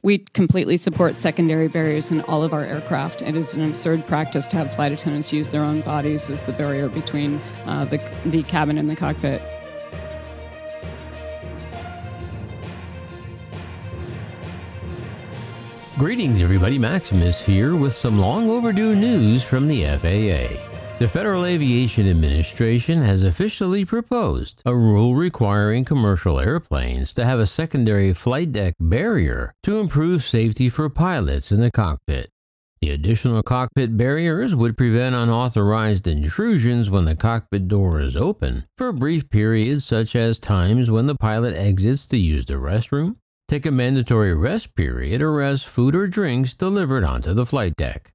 We completely support secondary barriers in all of our aircraft. It is an absurd practice to have flight attendants use their own bodies as the barrier between the cabin and the cockpit. Greetings everybody, Maximus here with some long overdue news from the FAA. The Federal Aviation Administration has officially proposed a rule requiring commercial airplanes to have a secondary flight deck barrier to improve safety for pilots in the cockpit. The additional cockpit barriers would prevent unauthorized intrusions when the cockpit door is open for brief periods, such as times when the pilot exits to use the restroom, take a mandatory rest period, or as food or drinks delivered onto the flight deck.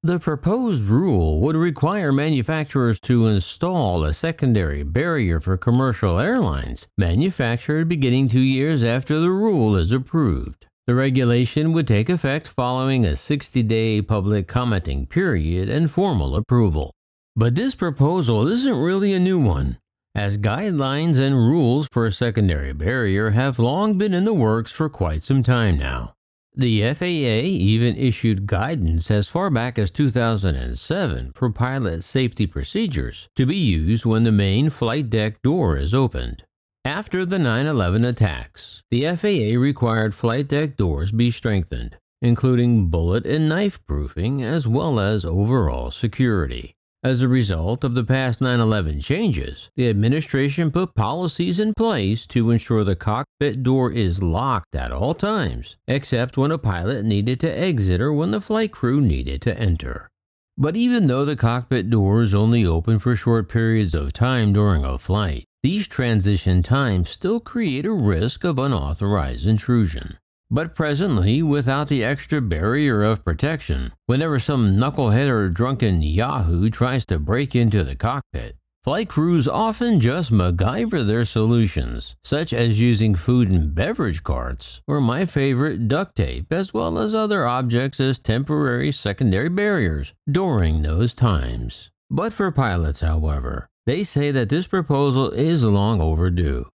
The proposed rule would require manufacturers to install a secondary barrier for commercial airlines manufactured beginning 2 years after the rule is approved. The regulation would take effect following a 60-day public commenting period and formal approval. But this proposal isn't really a new one, as guidelines and rules for a secondary barrier have long been in the works for quite some time now. The FAA even issued guidance as far back as 2007 for pilot safety procedures to be used when the main flight deck door is opened. After the 9/11 attacks, the FAA required flight deck doors be strengthened, including bullet and knife proofing as well as overall security. As a result of the past 9/11 changes, the administration put policies in place to ensure the cockpit door is locked at all times, except when a pilot needed to exit or when the flight crew needed to enter. But even though the cockpit door is only open for short periods of time during a flight, these transition times still create a risk of unauthorized intrusion. But presently, without the extra barrier of protection, whenever some knucklehead or drunken yahoo tries to break into the cockpit, flight crews often just MacGyver their solutions, such as using food and beverage carts, or my favorite, duct tape, as well as other objects as temporary secondary barriers during those times. But for pilots, however, they say that this proposal is long overdue.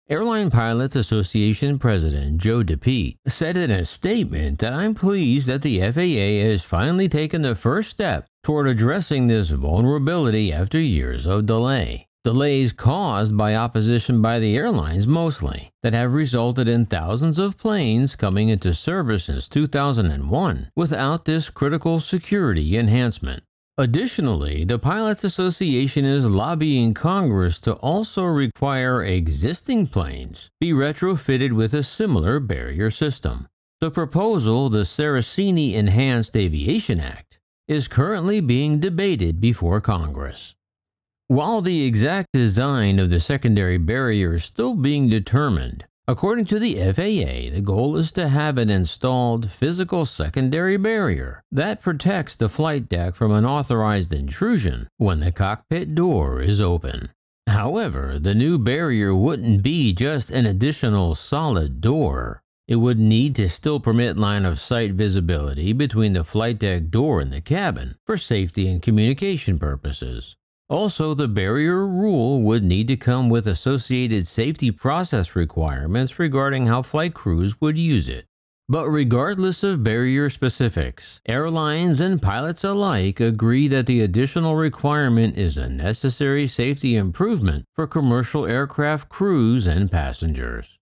Airline Pilots Association President Joe DePete said in a statement that I'm pleased that the FAA has finally taken the first step toward addressing this vulnerability after years of delay. Delays caused by opposition by the airlines mostly, that have resulted in thousands of planes coming into service since 2001 without this critical security enhancement. Additionally, the Pilots Association is lobbying Congress to also require existing planes be retrofitted with a similar barrier system. The proposal, the Saraceni Enhanced Aviation Act, is currently being debated before Congress. While the exact design of the secondary barrier is still being determined, according to the FAA, the goal is to have an installed physical secondary barrier that protects the flight deck from unauthorized intrusion when the cockpit door is open. However, the new barrier wouldn't be just an additional solid door. It would need to still permit line-of-sight visibility between the flight deck door and the cabin for safety and communication purposes. Also, the barrier rule would need to come with associated safety process requirements regarding how flight crews would use it. But regardless of barrier specifics, airlines and pilots alike agree that the additional requirement is a necessary safety improvement for commercial aircraft crews and passengers.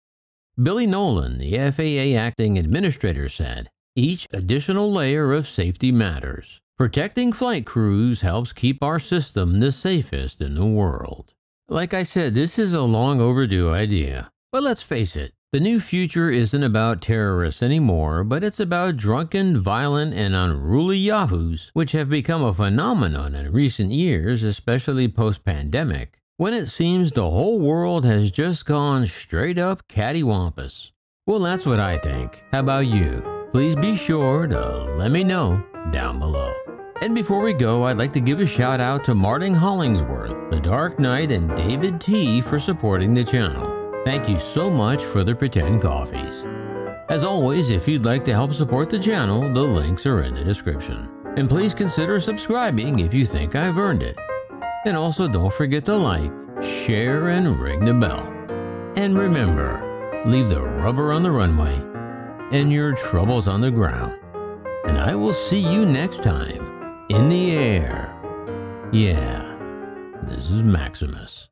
Billy Nolan, the FAA acting administrator, said, "Each additional layer of safety matters. Protecting flight crews helps keep our system the safest in the world." Like I said, this is a long overdue idea. But let's face it, the new future isn't about terrorists anymore, but it's about drunken, violent, and unruly yahoos, which have become a phenomenon in recent years, especially post-pandemic, when it seems the whole world has just gone straight up cattywampus. Well, that's what I think. How about you? Please be sure to let me know down below. And before we go, I'd like to give a shout out to Martin Hollingsworth, The Dark Knight, and David T for supporting the channel. Thank you so much for the pretend coffees. As always, if you'd like to help support the channel, the links are in the description. And please consider subscribing if you think I've earned it. And also don't forget to like, share, and ring the bell. And remember, leave the rubber on the runway and your troubles on the ground. And I will see you next time in the air. Yeah, this is Maximus.